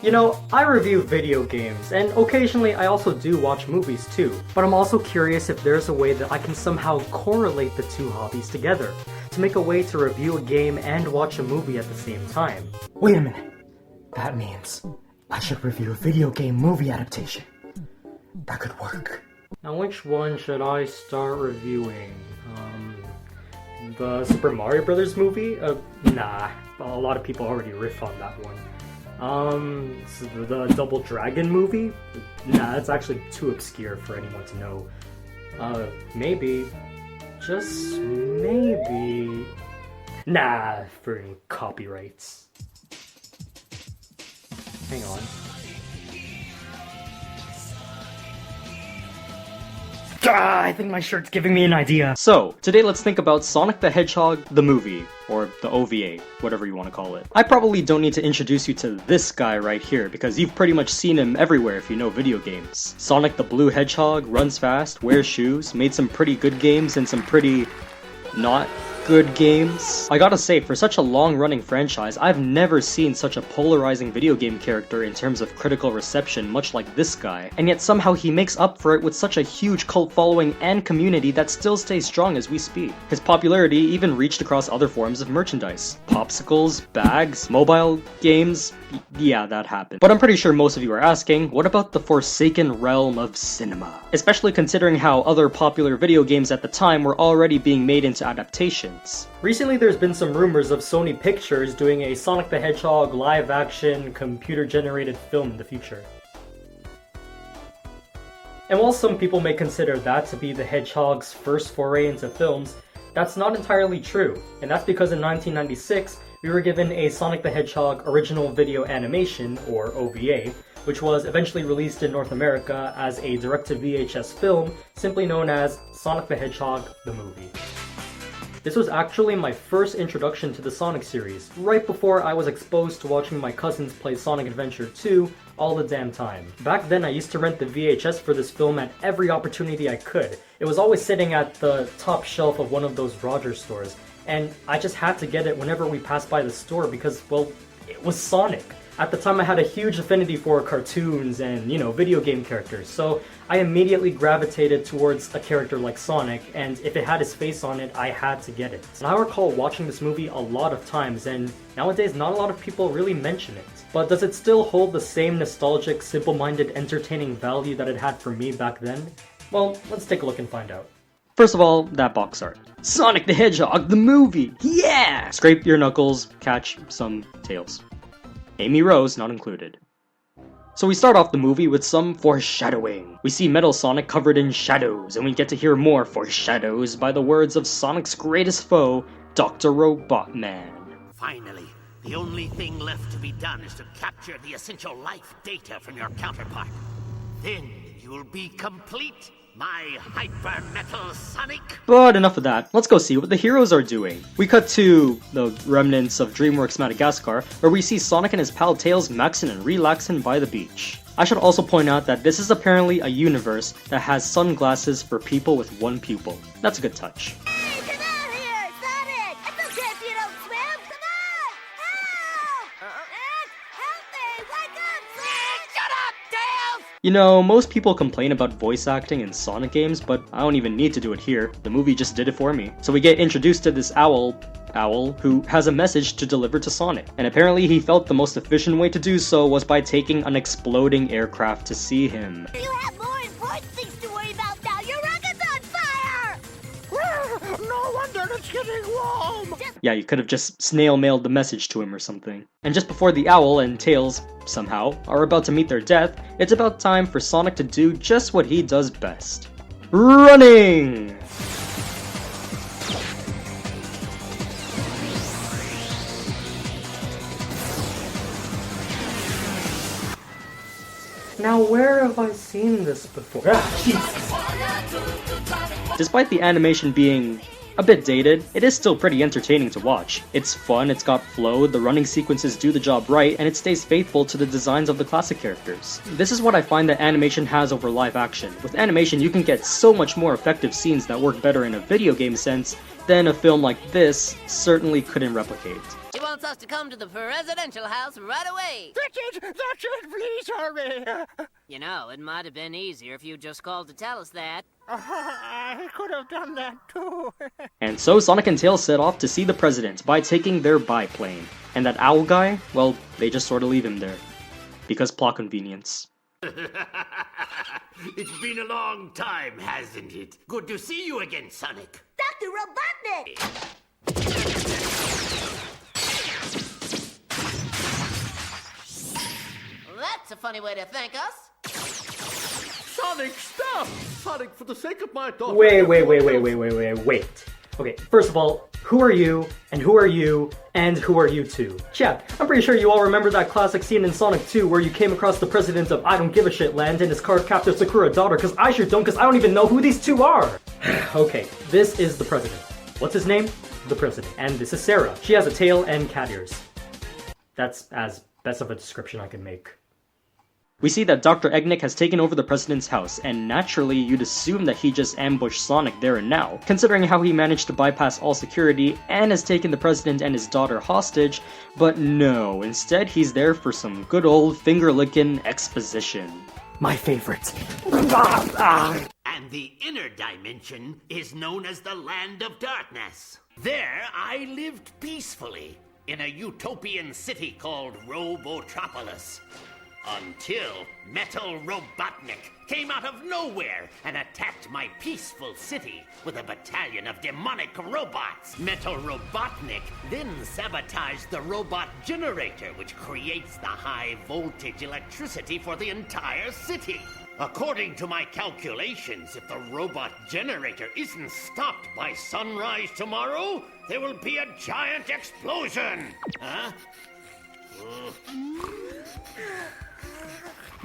You know, I review video games, and occasionally I also do watch movies too, but I'm also curious if there's a way that I can somehow correlate the two hobbies together, to make a way to review a game and watch a movie at the same time. Wait a minute. That means I should review a video game movie adaptation. That could work. Now which one should I start reviewing? The Super Mario Brothers movie? Nah, a lot of people already riff on that one. The Double Dragon movie? Nah, that's actually too obscure for anyone to know. Maybe, just maybe... Nah, for copyrights. Hang on. I think my shirt's giving me an idea. So, today let's think about Sonic the Hedgehog, the movie, or the OVA, whatever you want to call it. I probably don't need to introduce you to this guy right here, because you've pretty much seen him everywhere if you know video games. Sonic the Blue Hedgehog runs fast, wears shoes, made some pretty good games and some pretty not good games. I gotta say, for such a long-running franchise, I've never seen such a polarizing video game character in terms of critical reception much like this guy, and yet somehow he makes up for it with such a huge cult following and community that still stays strong as we speak. His popularity even reached across other forms of merchandise. Popsicles, bags, mobile games, yeah, that happened. But I'm pretty sure most of you are asking, what about the forsaken realm of cinema? Especially considering how other popular video games at the time were already being made into adaptations. Recently there's been some rumors of Sony Pictures doing a Sonic the Hedgehog live-action, computer-generated film in the future. And while some people may consider that to be the Hedgehog's first foray into films, that's not entirely true, and that's because in 1996, we were given a Sonic the Hedgehog original video animation, or OVA, which was eventually released in North America as a direct-to-VHS film, simply known as Sonic the Hedgehog the Movie. This was actually my first introduction to the Sonic series, right before I was exposed to watching my cousins play Sonic Adventure 2 all the damn time. Back then I used to rent the VHS for this film at every opportunity I could. It was always sitting at the top shelf of one of those Rogers stores, and I just had to get it whenever we passed by the store because, well, it was Sonic. At the time I had a huge affinity for cartoons and, you know, video game characters, so I immediately gravitated towards a character like Sonic, and if it had his face on it, I had to get it. And I recall watching this movie a lot of times, and nowadays not a lot of people really mention it. But does it still hold the same nostalgic, simple-minded, entertaining value that it had for me back then? Well, let's take a look and find out. First of all, that box art. Sonic the Hedgehog, the movie! Yeah! Scrape your knuckles, catch some tails. Amy Rose not included. So we start off the movie with some foreshadowing. We see Metal Sonic covered in shadows, and we get to hear more foreshadows by the words of Sonic's greatest foe, Dr. Robotman. Finally, the only thing left to be done is to capture the essential life data from your counterpart. Then you'll be complete, my Hyper Metal Sonic! But enough of that, let's go see what the heroes are doing. We cut to the remnants of DreamWorks Madagascar, where we see Sonic and his pal Tails maxing and relaxing by the beach. I should also point out that this is apparently a universe that has sunglasses for people with one pupil. That's a good touch. Hey, come out here, Sonic! It's okay if you don't swim! Come on! Help! Help me! Wake up, Sonic! Shut up, Tails! You know, most people complain about voice acting in Sonic games, but I don't even need to do it here. The movie just did it for me. So we get introduced to this owl who has a message to deliver to Sonic. And apparently he felt the most efficient way to do so was by taking an exploding aircraft to see him. You have more important things to worry about now! Your rocket's on fire! No wonder it's getting warm! Yeah, you could have just snail-mailed the message to him or something. And just before the owl and Tails, somehow, are about to meet their death, it's about time for Sonic to do just what he does best. Running! Now where have I seen this before? Despite the animation being a bit dated, it is still pretty entertaining to watch. It's fun, it's got flow, the running sequences do the job right, and it stays faithful to the designs of the classic characters. This is what I find that animation has over live action. With animation, you can get so much more effective scenes that work better in a video game sense than a film like this certainly couldn't replicate. You won't wants us to come to the presidential house right away. That's it, please hurry. You know, it might have been easier if you just called to tell us that. I could have done that too. And so Sonic and Tails set off to see the president by taking their biplane. And that owl guy, well, they just sort of leave him there. Because plot convenience. It's been a long time, hasn't it? Good to see you again, Sonic. Dr. Robotnik! That's a funny way to thank us. Sonic, stop! Sonic, for the sake of my daughter... Wait. Okay, first of all, who are you, and who are you, and who are you two? Chat, I'm pretty sure you all remember that classic scene in Sonic 2 where you came across the president of I Don't Give a Shit Land and his card captor Sakura daughter, cause I sure don't, cause I don't even know who these two are! Okay, this is the president. What's his name? The president. And this is Sarah. She has a tail and cat ears. That's as best of a description I can make. We see that Dr. Eggnik has taken over the president's house, and naturally you'd assume that he just ambushed Sonic there and now, considering how he managed to bypass all security and has taken the president and his daughter hostage, but no, instead he's there for some good old finger-licking exposition. My favorite. And the inner dimension is known as the Land of Darkness. There I lived peacefully in a utopian city called Robotropolis. Until Metal Robotnik came out of nowhere and attacked my peaceful city with a battalion of demonic robots. Metal Robotnik then sabotaged the robot generator, which creates the high voltage electricity for the entire city. According to my calculations, if the robot generator isn't stopped by sunrise tomorrow, there will be a giant explosion. Huh?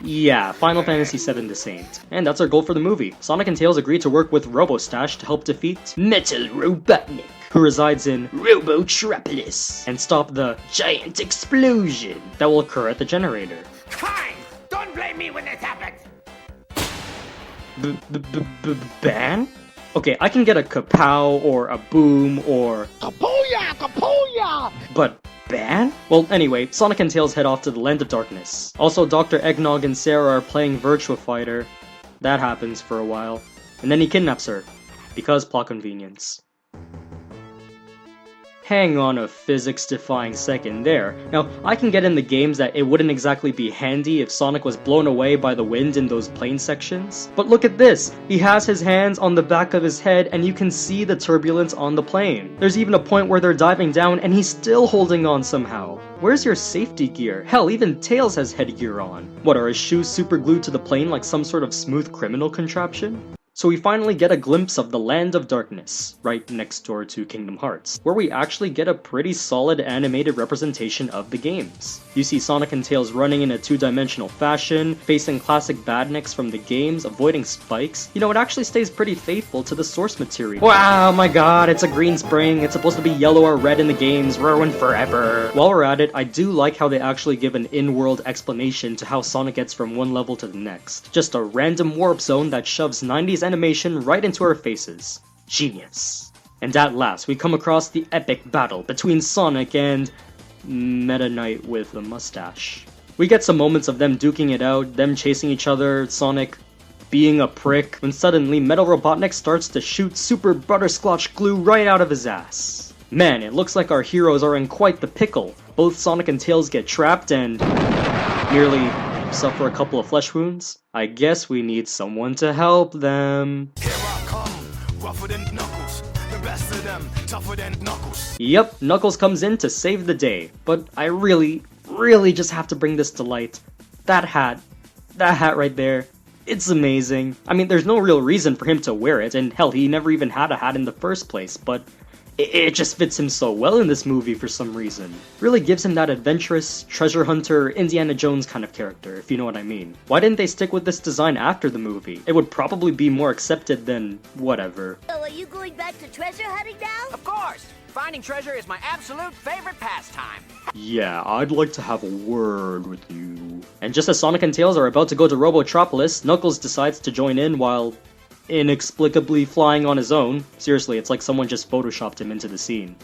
Yeah, Final Fantasy VII The Saint. And that's our goal for the movie. Sonic and Tails agreed to work with Robostash to help defeat Metal Robotnik, who resides in Robotropolis, and stop the giant explosion that will occur at the generator. Fine! Don't blame me when this happens! Ban? Okay, I can get a kapow or a boom or Kapooya! Kapooya! but ban? Well, anyway, Sonic and Tails head off to the Land of Darkness. Also, Dr. Eggnog and Sarah are playing Virtua Fighter. That happens for a while. And then he kidnaps her. Because plot convenience. Hang on a physics-defying second there. Now, I can get in the games that it wouldn't exactly be handy if Sonic was blown away by the wind in those plane sections. But look at this! He has his hands on the back of his head and you can see the turbulence on the plane. There's even a point where they're diving down and he's still holding on somehow. Where's your safety gear? Hell, even Tails has headgear on. What, are his shoes super glued to the plane like some sort of smooth criminal contraption? So we finally get a glimpse of the Land of Darkness, right next door to Kingdom Hearts, where we actually get a pretty solid animated representation of the games. You see Sonic and Tails running in a two-dimensional fashion, facing classic badniks from the games, avoiding spikes. You know, it actually stays pretty faithful to the source material. Wow, my god, it's a green spring, it's supposed to be yellow or red in the games, ruined forever. While we're at it, I do like how they actually give an in-world explanation to how Sonic gets from one level to the next. Just a random warp zone that shoves 90s animation right into our faces. Genius. And at last, we come across the epic battle between Sonic and Meta Knight with a mustache. We get some moments of them duking it out, them chasing each other, Sonic being a prick, when suddenly Metal Robotnik starts to shoot super butterscotch glue right out of his ass. Man, it looks like our heroes are in quite the pickle. Both Sonic and Tails get trapped and nearly suffer a couple of flesh wounds. I guess we need someone to help them. Here I come, rougher than Knuckles, the best of them, tougher than Knuckles. Yep, Knuckles comes in to save the day, but I really just have to bring this to light. That hat right there, it's amazing. I mean, there's no real reason for him to wear it, and hell, he never even had a hat in the first place, but it just fits him so well in this movie for some reason. Really gives him that adventurous, treasure hunter, Indiana Jones kind of character, if you know what I mean. Why didn't they stick with this design after the movie? It would probably be more accepted than whatever. So are you going back to treasure hunting now? Of course! Finding treasure is my absolute favorite pastime. Yeah, I'd like to have a word with you. And just as Sonic and Tails are about to go to Robotropolis, Knuckles decides to join in while inexplicably flying on his own. Seriously, it's like someone just photoshopped him into the scene.